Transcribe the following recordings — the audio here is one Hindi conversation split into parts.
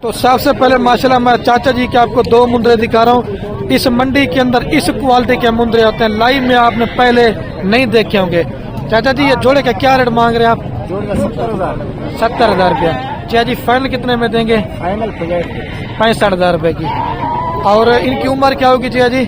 तो सबसे पहले माशाल्लाह मैं चाचा जी के आपको दो मुंद्रे दिखा रहा हूँ। इस मंडी के अंदर इस क्वालिटी के मुंद्रे होते हैं, लाइव में आपने पहले नहीं देखे होंगे। चाचा जी ये जोड़े का क्या रेट मांग रहे हैं आप? 70,000 रुपया। चाचा जी फाइनल कितने में देंगे? फाइनल 65,000 रुपए की। और इनकी उम्र क्या होगी चाचा जी?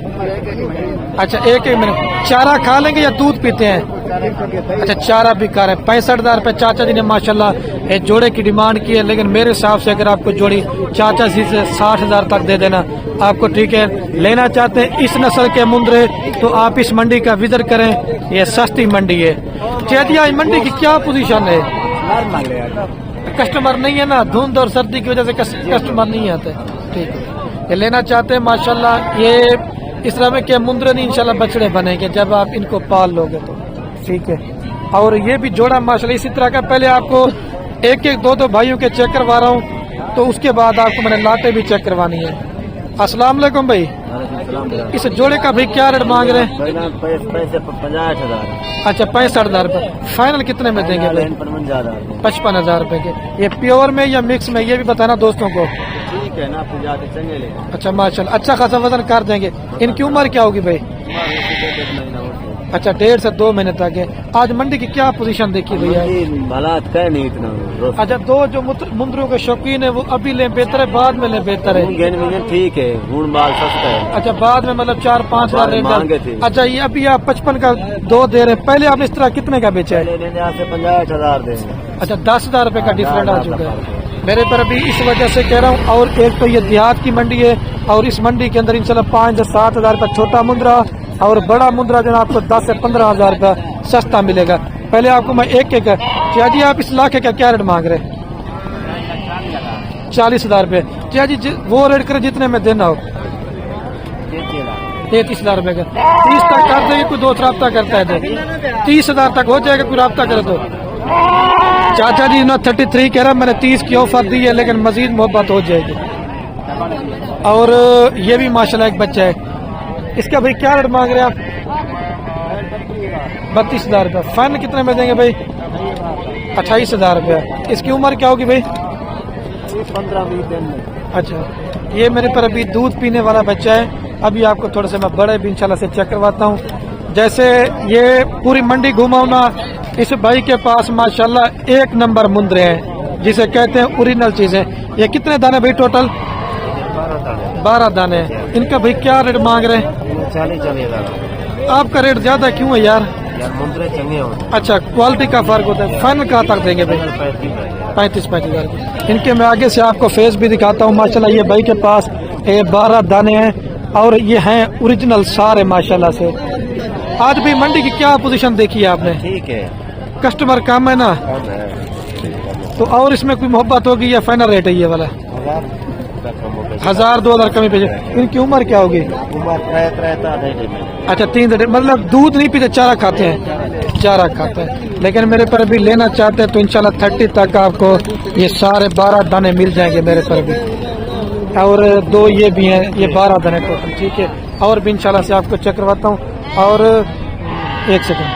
अच्छा एक मिनट, चारा खा लेंगे या दूध पीते हैं? अच्छा चारा भी खा रहे हैं। 65,000 रुपए चाचा जी ने माशाल्लाह एक जोड़े की डिमांड की है, लेकिन मेरे हिसाब से अगर आपको जोड़ी चाचा जी से 60,000 तक दे देना आपको ठीक है। लेना चाहते हैं इस नस्ल के मुंद्रे तो आप इस मंडी का विजिट करें, ये सस्ती मंडी है। चाचा जी आज मंडी की क्या पोजीशन है? कस्टमर नहीं है ना, धुंध और सर्दी की वजह से कस्टमर नहीं आते। ठीक है, ये लेना चाहते हैं माशाल्लाह ये इस तरह में क्या मुंद्रे नहीं इंशाल्लाह बछड़े बनेंगे जब आप इनको पाल लोगे तो ठीक है। और ये भी जोड़ा माशाल्लाह इसी तरह का। पहले आपको एक एक दो भाइयों के चेक करवा रहा हूँ, तो उसके बाद आपको मैंने लाटे भी चेक करवानी है। अस्सलाम वालेकुम भाई, इस जोड़े का भाई क्या रेट मांग रहे हैं? 50,000। अच्छा 65,000 रुपए। फाइनल कितने में देंगे भाई? 55,000 रुपए के। ये प्योर में या मिक्स में ये भी बताना दोस्तों को। ठीक है ना, जाके चंगे ले। अच्छा माशाल्लाह अच्छा खासा वजन कर देंगे। इनकी उम्र क्या होगी भाई? अच्छा 1.5 से 2 महीने तक है। आज मंडी की क्या पोजीशन देखी भैया? हालात क्या नहीं इतना। अच्छा दो जो मुंद्रों के शौकीन है वो अभी ले बेहतर है बाद में ले बेहतर है? ठीक है, गुण माल सस्ता है। अच्छा बाद में मतलब 4-5 हजार मांगे थे। अच्छा ये अभी आप 55 का 2 दे रहे हैं, पहले आपने इस तरह कितने का बेचा है? 65,000 दे। अच्छा 10,000 रुपए का डिफरेंट आ चुका है मेरे पर अभी, इस वजह से कह रहा हूँ। और एक तो ये देहात की मंडी है और इस मंडी के अंदर इंशाल्लाह 5 से 7,000 का छोटा मुंद्रा और बड़ा मुंद्रा जो आपको 10 से 15,000 का सस्ता मिलेगा। पहले आपको मैं एक एक चाचा जी आप इस लाखे का क्या रेट मांग रहे हैं? 40,000 रुपए। चाचा जी वो रेट करे जितने में देना हो। 33,000 रुपए का 30 तक कर देंगे, कोई दोस्त रब्ता करता है तो 30,000 तक हो जाएगा, कोई रब्ता करे तो। चाचा जी ने 33 कह रहा, मैंने 30 की ऑफर दी है लेकिन मजीद मोहब्बत हो जाएगी। और ये भी माशाल्लाह एक बच्चा है, इसका भाई क्या रेट मांग रहे हैं आप? 32,000 रुपये। फाइनल कितने में देंगे भाई? 28,000 रुपया। इसकी उम्र क्या होगी भाई? 15-20 दिन। अच्छा ये मेरे पर अभी दूध पीने वाला बच्चा है। अभी आपको थोड़ा सा मैं बड़े भी इंशाल्लाह से चेक करवाता हूँ। जैसे ये पूरी मंडी घुमाऊं ना, इस भाई के पास माशाल्लाह एक नंबर मुंद्रे हैं जिसे कहते हैं ओरिजिनल चीजें। ये कितने दाने भाई टोटल? 12 दाने। इनका भाई क्या रेट मांग रहे हैं? 40,000। आपका रेट ज्यादा क्यों है यार? मुंद्रे चंगे होते। अच्छा क्वालिटी का फर्क होता है। फाइनल कहाँ तक देंगे भाई? 35,000। इनके मैं आगे से आपको फेस भी दिखाता हूँ। माशाल्लाह ये भाई के पास 12 दाने हैं और ये हैं ओरिजिनल सारे माशाल्लाह से। आज भी मंडी की क्या पोजीशन देखी है आपने? ठीक है, कस्टमर कम है ना, तो और इसमें कोई मोहब्बत होगी या फाइनल रेट है ये वाला? 1,000-2,000 कमी पे। इनकी उम्र क्या होगी? अच्छा 3 मतलब दूध नहीं पीते, चारा खाते हैं? चारा खाते हैं। लेकिन मेरे पर भी लेना चाहते हैं तो इंशाल्लाह 30 तक आपको ये सारे 12 दाने मिल जाएंगे मेरे पर भी। और 2 ये भी हैं, ये 12 दाने टोटल। ठीक है, और भी इंशाल्लाह से आपको चेक करवाता हूँ। और एक सेकंड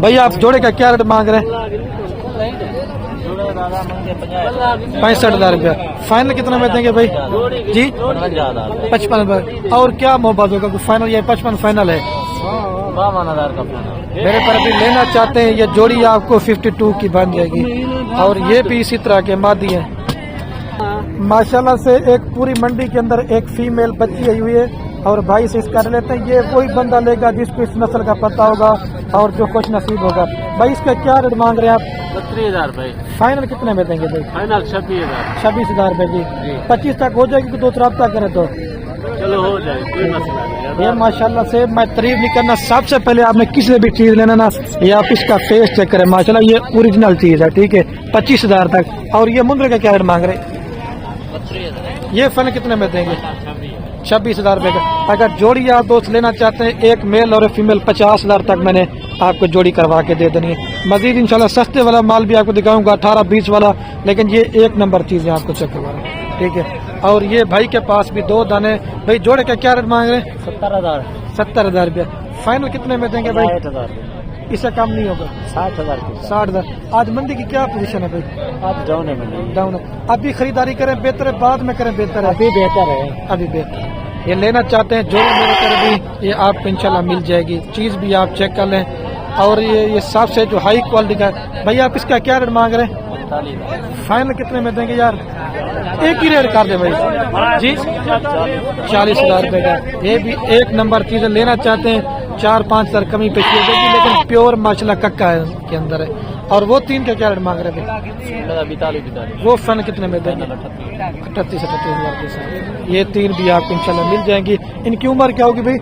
भैया आप जोड़े का क्या रेट मांग रहे हैं? 65,000 रुपया। फाइनल कितना में देंगे भाई जी? 55। और क्या मोहब्बत होगा? फाइनल ये 55 फाइनल है। 52,000 का मेरे पर अभी लेना चाहते हैं ये जोड़ी आपको 52 की बन जाएगी। और ये भी इसी तरह के मादी है माशाल्लाह से। एक पूरी मंडी के अंदर एक फीमेल बच्ची आई हुई है और भाई से इसका लेते हैं। ये वही बंदा लेगा जिसको इस नस्ल का पता होगा और जो कुछ नसीब होगा। भाई इसका क्या रेट मांग रहे हैं आप? 32,000 भाई। फाइनल कितने में देंगे भाई? फाइनल 26,000। 26,000 रुपए की। 25 तक हो जाएगी, तो रब्ता करे तो चलो हो जाएगी, कोई मसला नहीं। ये माशाल्लाह से मैं तारीफ नहीं करना, सबसे पहले आपने किसी भी चीज लेना ना, ये आप इसका फेस चेक करें माशाल्लाह ये ओरिजिनल चीज है। ठीक है 25,000 तक। और ये मुंद्रे का क्या रेट मांग रहे? ये फाइनल कितने में देंगे? 26,000 रुपए का। अगर जोड़ी आप दोस्त लेना चाहते हैं एक मेल और एक फीमेल 50,000 तक मैंने आपको जोड़ी करवा के दे देनी है। मजीद इंशाल्लाह सस्ते वाला माल भी आपको दिखाऊंगा 18-20 वाला, लेकिन ये एक नंबर चीज है आपको चेक करवा रहा हूँ। ठीक है, और ये भाई के पास भी 2 दाने। भाई जोड़े का क्या रेट मांग रहे हैं? 70,000। 70,000 रुपया। फाइनल कितने में देंगे भाई? इससे कम नहीं होगा। 60,000 की 60,000। आज मंडी की क्या पोजीशन है भाई? आज डाउन है मंडी। डाउन है। अभी खरीदारी करें बेहतर है, बाद में करें बेहतर है? अभी बेहतर है। अभी बेहतर। ये लेना चाहते हैं जोड़ी मेरे पर भी, ये आपको इंशाल्लाह मिल जाएगी। चीज भी आप चेक कर लें, और ये सबसे जो हाई क्वालिटी का है। भैया आप इसका क्या रेट मांग रहे हैं? 45,000। फाइनल कितने में देंगे यार? एक ही रेट कर दे भाई जी। 40,000 रुपए का। ये भी एक नंबर चीज है, लेना चाहते हैं 4-5 हजार कमी पेशी हो जाएगी, लेकिन प्योर माशाल्लाह कक्का है के अंदर है। और वो 3 का क्या रेट मांग रहे हैं? 42,000। वो फाइनल कितने में देंगे? 38-38 हजार के साथ। ये 3 भी आपको इंशाल्लाह मिल जाएंगी। इनकी उम्र क्या होगी भाई?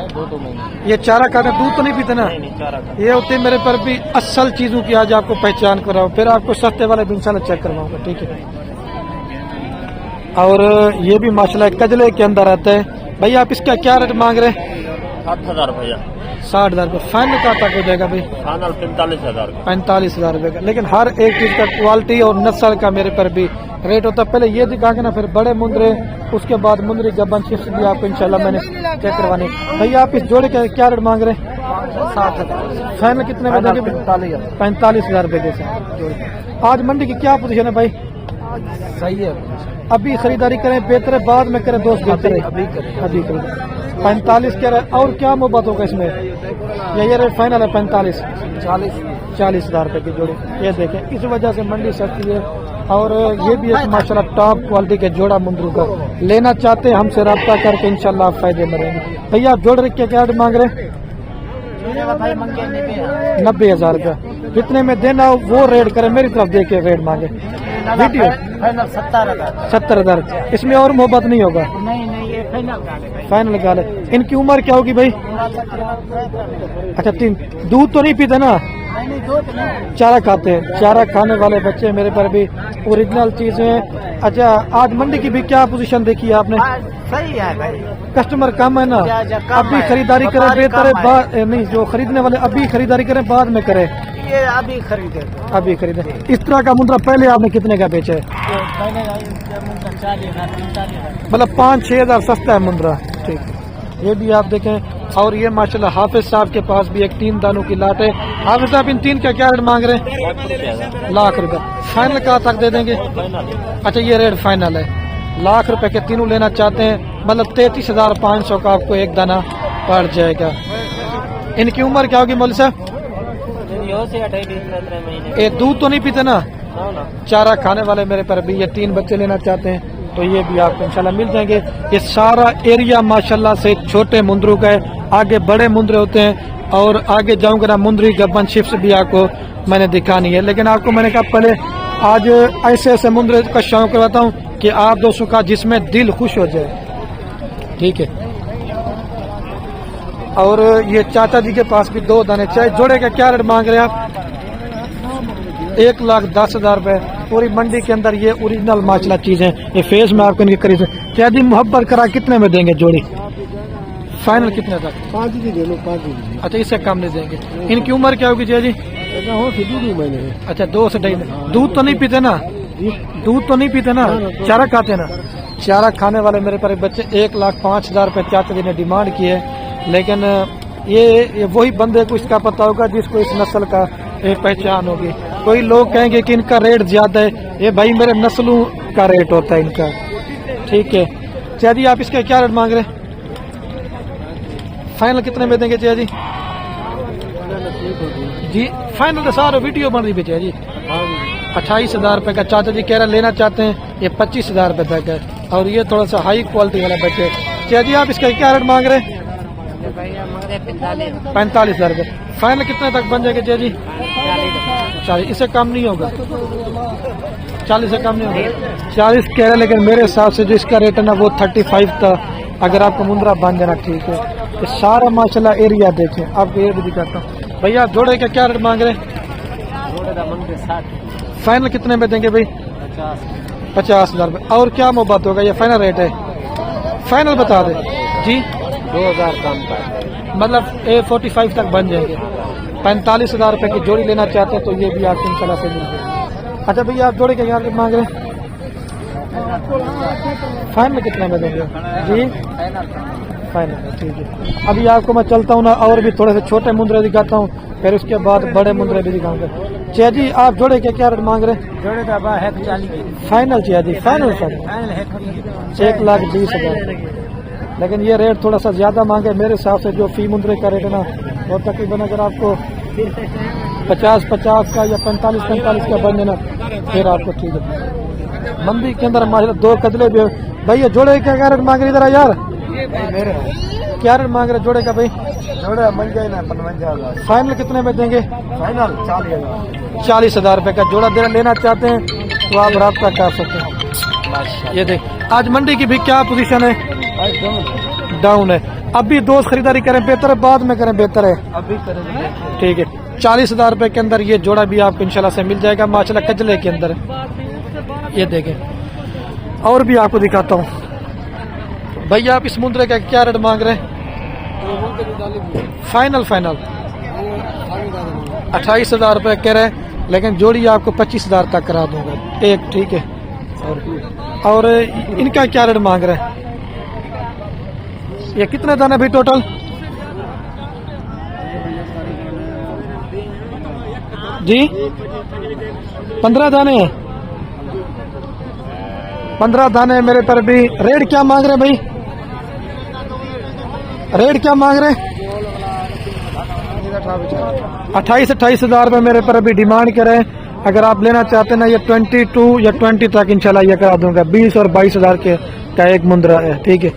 2 महीने। ये चारा खाते दूध तो नहीं पीते ना? नहीं, चारा का। ये होते मेरे पर भी असल चीजों की आज आपको पहचान कराओ, फिर आपको सस्ते वाले भी इंशाल्लाह चेक करवाऊंगा, ठीक है। और ये भी माशाल्लाह कजले के अंदर आता है। भैया आप इसका क्या रेट मांग रहे हैं? 60,000 भैया। 60,000 रुपये। फाइनल का तक हो जाएगा भाई? फाइनल 45,000। 45,000 रुपये का। लेकिन हर एक चीज का क्वालिटी और नस्ल का मेरे पर भी रेट होता है। पहले ये दिखा के ना, फिर बड़े मुंदरे, उसके बाद मुंदरी गब्बन शिफ्ट भी आपको इंशाल्लाह मैंने चेक करवानी। भैया आप इस जोड़े का क्या रेट मांग रहे हैं? 60,000। फाइनल कितने में देंगे? 45,000 रुपये के साथ जोड़े। आज मंडी की क्या पोजीशन है भाई? सही है। अभी खरीदारी करें बेहतर है, बाद में करें दोस्त बेहतर है? अभी करें। 45 क्या रहे, और क्या मोहब्बत होगा इसमें? ये रेट फाइनल है 45। 40,000 रुपए की जोड़ी। ये देखें, इस वजह से मंडी सस्ती है। और ये भी एक माशाल्लाह टॉप क्वालिटी के जोड़ा मुंदरू का। लेना चाहते हैं हमसे रब्ता करके इंशाल्लाह आप फायदे में रहेंगे। भैया आप जोड़ रख के क्या मांग रहे हैं? 90,000 रुपया। जितने में देना हो वो रेट करें, मेरी तरफ देख के रेट मांगे। Video final 70,000। 70,000। इसमें और मोहब्बत नहीं होगा? नहीं, ये फाइनल गाल है। इनकी उम्र क्या होगी भाई? अच्छा 3। दूध तो नहीं पीते ना? चारा खाते हैं। चारा खाने वाले बच्चे मेरे पर भी ओरिजिनल चीजें। अच्छा आज मंडी की भी क्या पोजीशन देखी है आपने? सही है भाई। कस्टमर कम है ना? अभी खरीदारी करें बेहतर है, बाद नहीं, जो खरीदने वाले अभी खरीदारी करें बाद में करें? ये अभी खरीदे। अभी खरीदे। इस तरह का मुंद्रा पहले आपने कितने का बेचा है? मतलब 5-6 हजार सस्ता है मुंद्रा, ठीक है। ये भी आप देखें। और ये माशाल्लाह हाफिज साहब के पास भी एक 3 दानों की लाट है। हाफिज साहब इन 3 का क्या रेट मांग रहे हैं? लाख रुपए। फाइनल कहाँ तक दे देंगे? अच्छा ये रेट फाइनल है। लाख रुपए के तीनों लेना चाहते हैं, मतलब 33,500 का आपको एक दाना पड़ जाएगा। इनकी उम्र क्या होगी मौलवी साहब? ये दूध तो नहीं पीते ना? चारा खाने वाले मेरे पर भी ये 3 बच्चे लेना चाहते हैं, तो ये भी आपको इंशाल्लाह मिल जाएंगे। ये सारा एरिया माशाल्लाह से छोटे मुंदरू का है, आगे बड़े मुंदरे होते हैं। और आगे जाऊंगा ना मुंदरी गब्बन शिफ्ट भी आपको मैंने दिखानी है। लेकिन आपको मैंने कहा पहले आज ऐसे ऐसे मुंदरे का शौक करवाता हूँ कि आप दोस्तों का जिसमें दिल खुश हो जाए, ठीक है। और ये चाचा जी के पास भी 2 दाने चाय जोड़े का क्या रेट मांग रहे हैं आप? 1,10,000 रुपए। पूरी मंडी के अंदर ये ओरिजिनल माशाल्लाह चीज है। ये फेस में आपको इनकी करीब क्या दी मोहब्बत करा कितने में देंगे जोड़ी? फाइनल कितने तक? 5 ही दे लो, 5 ही। अच्छा इससे कम नहीं देंगे। इनकी उम्र क्या होगी जी? हो 2 महीने। अच्छा 2 से 2.5। दूध तो नहीं पीते ना? दूध तो नहीं पीते ना? चारा खाते ना? चारा खाने वाले मेरे पर बच्चे 1,05,000 रुपए चाचा जी ने डिमांड की है। लेकिन ये वही बंदे को इसका पता होगा जिसको इस नस्ल का पहचान होगी। कोई लोग कहेंगे कि इनका रेट ज्यादा है, ये भाई मेरे नस्लों का रेट होता है इनका, ठीक है। चाचा जी आप इसका क्या रेट मांग रहे हैं? फाइनल कितने में देंगे चाचा जी? जी फाइनल तो सारा वीडियो बन रही है चाचा जी। 28,000 रुपए का चाचा जी कह रहे लेना चाहते हैं। ये 25,000 रुपए तक है। और ये थोड़ा सा हाई क्वालिटी वाला बच्चे। चाचा जी आप इसका क्या रेट मांग रहे हैं? 45,000 रुपए। फाइनल कितने तक बन जाएगा चाचा जी? 40। इससे कम नहीं होगा? 40 से कम नहीं होगा? 40 कह रहे, लेकिन मेरे हिसाब से जो इसका रेट है ना वो 35 था। अगर आपको मुंद्रा बन जाना ठीक है। ये सारा माशाल्लाह एरिया देखें, आपको ये भी दिखाता हूँ। भैया आप जोड़े का क्या रेट मांग रहे हैं? फाइनल कितने में देंगे भाई? 50,000 रुपए। और क्या मोहब्बत होगा? ये फाइनल रेट है? फाइनल बता दे जी। 2,000 कम का, मतलब 45 तक बन जाएंगे। 45,000 रुपए की जोड़ी लेना चाहते हैं तो ये भी आपको इंशाल्लाह से मिल जाएगी। अच्छा भैया आप जोड़े का क्या रेट मांग रहे हैं? फाइनल कितने में देंगे जी? फाइनल है, ठीक है। अभी आपको मैं चलता हूँ ना, और भी थोड़े से छोटे मुंद्रे दिखाता हूँ, फिर उसके बाद बड़े मुंद्रे भी दिखाऊंगा। चिया जी आप जोड़े के क्या रेट मांग रहे? जोड़े का बा है 40 फाइनल चिया जी, फाइनल सर फाइनल है 1,20,000। लेकिन ये रेट थोड़ा सा ज्यादा मांगे मेरे हिसाब से। जो फी मुंद्रे का रेट है ना, वो तकरीबन अगर आपको 50-50 का या 45-45 का बन ना, फिर आपको ठीक है। मंडी के अंदर हमारे 2 कदले भी भैया। जोड़े का क्या रेट मांग रहे? इधर यार मेरे क्या रेट मांग रहे जोड़े का भाई? जोड़े मिल जाए ना 55,000। फाइनल कितने में देंगे? फाइनल 40,000। 40,000 रुपए का जोड़ा लेना चाहते हैं तो आप राब्ता कर सकते हैं। ये देख, आज मंडी की भी क्या पोजीशन है? डाउन है। अभी दोस्त खरीदारी करें बेहतर है, बाद में करें बेहतर है? अभी करेंगे। ठीक है। 40,000 रुपए के अंदर ये जोड़ा भी आपको इंशाल्लाह से मिल जाएगा माशाल्लाह कजले के अंदर। ये देखें, और भी आपको दिखाता हूँ। भैया आप इस मुंद्रे का क्या रेट मांग रहे हैं? फाइनल 28,000 रुपए कह रहे हैं, लेकिन जोड़ी आपको 25,000 तक करा दूंगा एक, ठीक है। और इनका क्या रेट मांग रहे हैं? ये कितने दाने भी टोटल? जी 15 दाने हैं। 15 दाने मेरे पर भी। रेट क्या मांग रहे भाई? रेट क्या मांग रहे? 28,000 रुपए मेरे पर अभी डिमांड करें। अगर आप लेना चाहते हैं ना, ये 22 या 20 तक इंशाल्लाह ये करा दूंगा। 20 और 22,000 के का एक मुंद्रा है, ठीक है।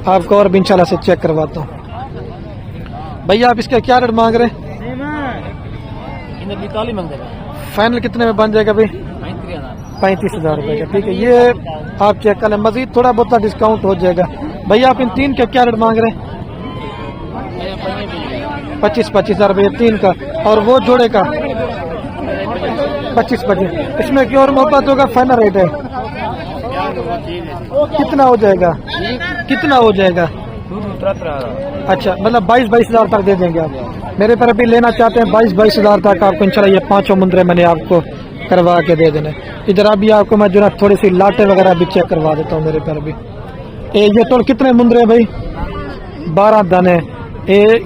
आपको और भी इंशाल्लाह से चेक करवाता हूँ। भैया आप इसका क्या रेट मांग रहे हैं? फाइनल कितने में बन जाएगा भाई? 35,000 रुपए का, ठीक है। ये आप चेक कर लें, मजीद थोड़ा बहुत डिस्काउंट हो जाएगा। भैया आप इन 3 का क्या रेट मांग रहे हैं? 25,000 रुपये 3 का। और वो जोड़े का 25,000। इसमें की और मोहब्बत होगा? फाइनल रेट है कितना हो जाएगा? कितना हो जाएगा? अच्छा, मतलब 22,000 तक दे देंगे आप? मेरे पर अभी लेना चाहते हैं 22,000 तक आपको इंशाल्लाह ये 5 मुंद्रे मैंने आपको करवा के दे देने। इधर अभी आपको मैं जो ना थोड़ी सी लाटे वगैरह भी चेक करवा देता हूँ मेरे पर भी। ये तो कितने मुंद्रे भाई? 12 दाने।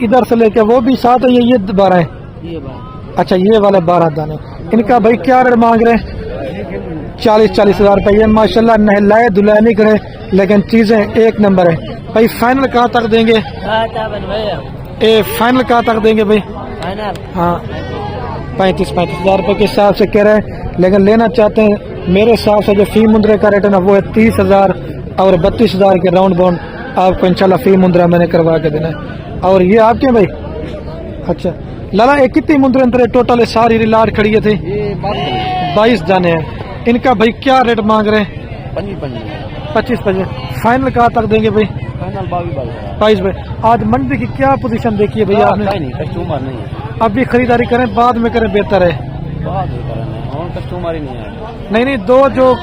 इधर से लेके वो भी साथ है, ये 12 है। अच्छा, ये वाले 12 दाने। इनका भाई क्या रेट मांग रहे हैं? 40,000 रुपये। ये माशाल्लाह नहलाए धुलाए नहीं करे, लेकिन चीजें एक नंबर है भाई। फाइनल कहाँ तक देंगे? फाइनल कहाँ तक देंगे भाई? हाँ 35,000 रुपये के हिसाब से कह रहे हैं, लेकिन लेना चाहते हैं मेरे हिसाब से जो फी मुंद्रे का रेट है ना, वो है 30,000 और 32,000 के राउंड बाउंड आपको इंशाल्लाह फी मुंद्रा मैंने करवा के देना है। और ये आपके भाई? अच्छा लाला, एक कितनी मुंद्रे अंदर टोटल है? सारी लाट खड़ी थे 22 दाने हैं। इनका भाई क्या रेट मांग रहे हैं? 25,000। फाइनल कहाँ तक देंगे भाई? 22 भाई। आज मंडी की क्या पोजीशन देखी है भैया आपने? कस्टमर नहीं है। अभी खरीदारी करें बाद में करें बेहतर है? कस्टमर ही नहीं है। नहीं, दो जो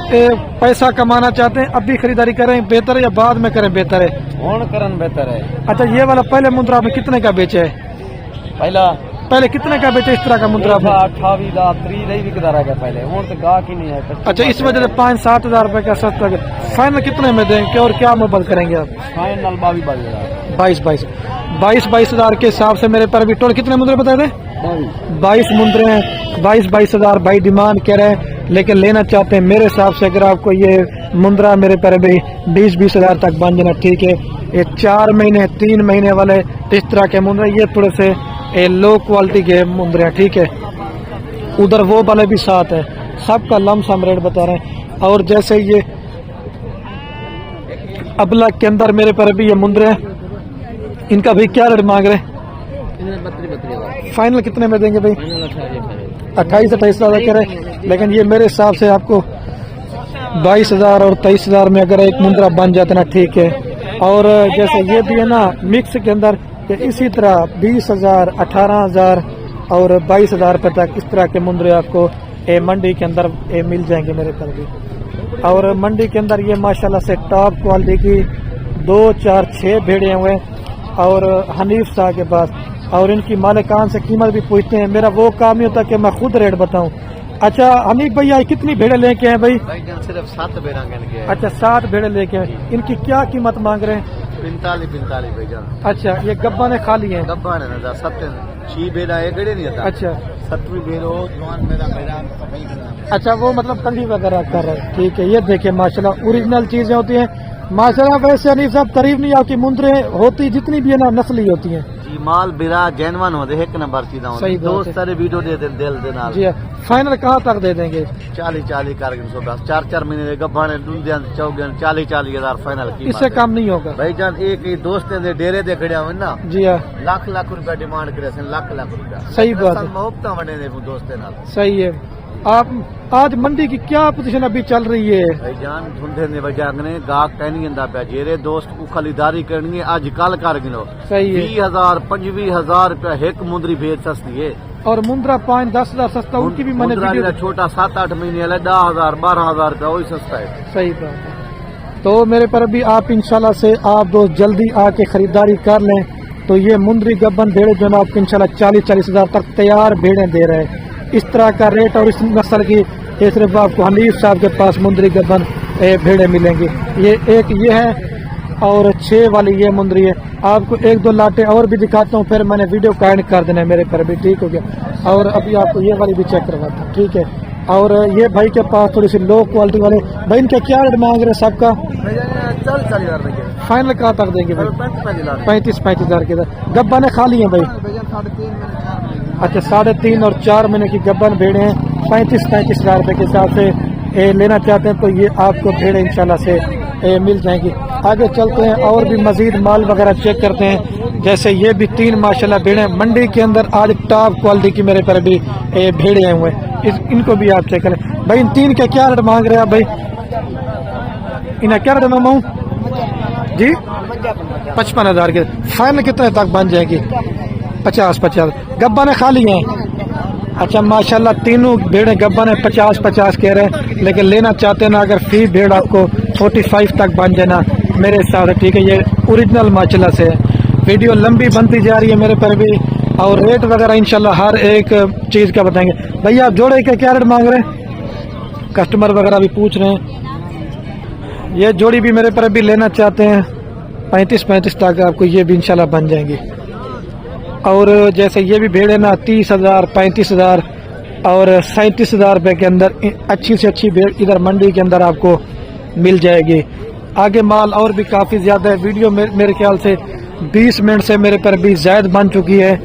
पैसा कमाना चाहते हैं अभी खरीदारी करें बेहतर है या बाद में करें बेहतर है? करन बेहतर है। अच्छा, ये वाला पहले मुंद्रा आपने कितने का बेचे है? पहले कितने का बेचे इस तरह का मुंद्रा? 28,000 बिकता रहा पहले। तो गाहक ही नहीं है। अच्छा, इस वजह से 5-7 हजार रुपए का सस्ता। फाइनल कितने में देंगे और क्या मोबाइल करेंगे आप? फाइनल 22,000 के हिसाब से मेरे पर भी टोटल कितने मुंद्रे बताए थे? 22 मुंद्रे हैं। 22,000 भाई डिमांड कह रहे हैं, लेकिन लेना चाहते हैं मेरे हिसाब से अगर आपको ये मुंद्रा मेरे पर भी 20,000 तक बन जाना, ठीक है। ये 4 महीने 3 महीने वाले इस तरह के मुंद्रे, ये थोड़े से लो क्वालिटी के मुंद्रे हैं, ठीक है। उधर वो वाले भी साथ है, सबका लमसम रेट बता रहे हैं। और जैसे ये अबला के अंदर मेरे पर भी ये मुंद्रे हैं, इनका भी क्या रेट मांग रहे हैं? फाइनल कितने में देंगे भाई? 28,000 कह रहे, लेकिन ये मेरे हिसाब से आपको 22,000 और 23,000 में अगर एक मुंद्रा बन जाता ना, ठीक है। और जैसे ये भी है ना मिक्स के अंदर, इसी तरह 20,000, 18,000 और 22,000 रुपये तक इस तरह के मुंद्रे आपको मंडी के अंदर मिल जाएंगे मेरे पर भी। और मंडी के अंदर ये माशाल्लाह से टॉप क्वालिटी की 2, 4, 6 भेड़े हुए और हनीफ साहब के पास। और इनकी मालिकान से कीमत भी पूछते हैं। मेरा वो काम नहीं होता कि मैं खुद रेट बताऊं, अच्छा हनीफ भैया कितनी भेड़े लेके हैं भाई? भाईजान सिर्फ 7 भेड़ा के। अच्छा 7 भेड़े लेके हैं, इनकी क्या कीमत मांग रहे हैं? 45 भाईजान। अच्छा ये गब्बा ने खाली है? गब्बा ने ना 7 6 भेड़ा एक गड़े नहीं था। अच्छा 7वीं भेड़ हो जवान मेरा भेड़ा सफाई करना। अच्छा वो मतलब कंघी वगैरह कर रहे हैं, ठीक है। ये देखिए माशाल्लाह ओरिजिनल चीजें होती हैं माशाल्लाह। वैसे हनीफ साहब तारीफ नहीं आपकी मुंद्रे होती जितनी भी है ना नस्ली होती हैं जी, माल बिरा जैनवन होते एक नंबर चीज सही बात दोस्त है। सारे वीडियो दे दे दिल दे नाल जी फाइनल कहाँ तक दे देंगे? 40 कारगिल 110 4 महीने के गब्बा ने डूंदियां चौगन 40 हजार फाइनल की इससे कम नहीं होगा भाईजान। एक ही दोस्त दे डेरे दे खड़िया हुए ना जी हाँ लाख रुपया डिमांड करे लाख रुपया। सही बात है। मोहब्बत वडे ने दोस्त नाल सही है। आप आज मंडी की क्या पोजीशन अभी चल रही है? भाईजान धुंधे ने वजह ने गाहक कहनी इंदा पे जेरे दोस्त को खरीदारी करनी है आज कल कर गिनो। सही है। 20,000 25,000 रुपया एक मुंदरी भेज सस्ती है और मुंद्रा 5-10 हजार सस्ता उनकी भी मैंने वीडियो छोटा 7-8 महीने वाला 10,000 12,000 रुपया वही सस्ता है। सही बात है। तो मेरे पर भी आप इंशाल्लाह से आप दोस्त जल्दी आके खरीदारी कर लें। तो ये मुंद्री गब्बन भेड़े जो है आपको इंशाल्लाह 40-40 हजार तक तैयार भेड़े दे रहे हैं। इस तरह का रेट और इस नस्ल की ये सिर्फ आपको हनीफ साहब के पास मुंद्री गब्बन भेड़े मिलेंगी। ये एक ये है और 6 वाली ये मुंद्री है। आपको 1-2 लाटे और भी दिखाता हूँ फिर मैंने वीडियो का एंड कर देना है मेरे पर भी, ठीक हो गया। और अभी आपको ये वाली भी चेक करवाता हूँ, ठीक है। और ये भाई के पास थोड़ी सी लो क्वालिटी वाले भाई इनका क्या रेट मांग रहे हैं सबका? 40 हजार फाइनल कहाँ तक देंगे भाई? 35 हजार के गब्बा ने खाली है भाई? अच्छा 3.5 और 4 महीने की गब्बन भेड़े हैं 35 हजार रुपए के हिसाब से लेना चाहते हैं तो ये आपको भेड़े इंशाल्लाह से मिल जाएंगी। आगे चलते हैं और भी मजीद माल वगैरह चेक करते हैं। जैसे ये भी 3 माशाल्लाह भेड़े मंडी के अंदर आज टॉप क्वालिटी की मेरे पर भी भेड़े आए हुए हैं। इनको भी आप चेक करें भाई। इन 3 के क्या रेट मांग रहे हैं आप भाई? इन्हें क्या रेट मांगू जी? 55 हजार के। फाइनल कितने तक बन जाएगी? 50 गब्बा ने खाली हैं। अच्छा माशाल्लाह तीनों भेड़े गब्बा ने 50 कह रहे हैं लेकिन लेना चाहते हैं ना अगर फी भेड़ आपको 45 तक बन जाना मेरे हिसाब से ठीक है। ये ओरिजिनल माशाल्लाह से है। वीडियो लंबी बनती जा रही है मेरे पर भी और रेट वगैरह इंशाल्लाह हर एक चीज का बताएंगे। भैया आप जोड़े का क्या रेट मांग रहे हैं? कस्टमर वगैरह भी पूछ रहे हैं। ये जोड़ी भी मेरे पर भी लेना चाहते हैं 35 तक आपको ये भी इंशाल्लाह बन जाएंगी। और जैसे ये भी भेड़ है ना 30 हजार 35 हजार और 37 हजार रुपये के अंदर अच्छी से अच्छी भेड़ इधर मंडी के अंदर आपको मिल जाएगी। आगे माल और भी काफ़ी ज़्यादा है। वीडियो मेरे ख्याल से 20 मिनट से मेरे पर भी ज़्यादा बन चुकी है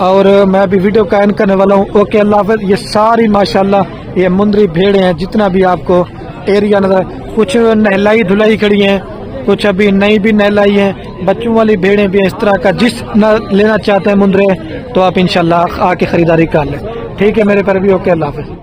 और मैं अभी वीडियो का एंड करने वाला हूँ। ओके अल्लाह हाफ़िज़। ये सारी माशाल्लाह ये मुंदरी भेड़े हैं जितना भी आपको एरिया नजर, कुछ नहलाई धुलाई खड़ी हैं, कुछ अभी नई भी नहलाई हैं, बच्चों वाली भेड़ें भी इस तरह का। जिस न लेना चाहते हैं मुंद्रे तो आप इंशाल्लाह आके खरीदारी कर लें, ठीक है मेरे पर भी। ओके अल्लाह हाफ़िज़।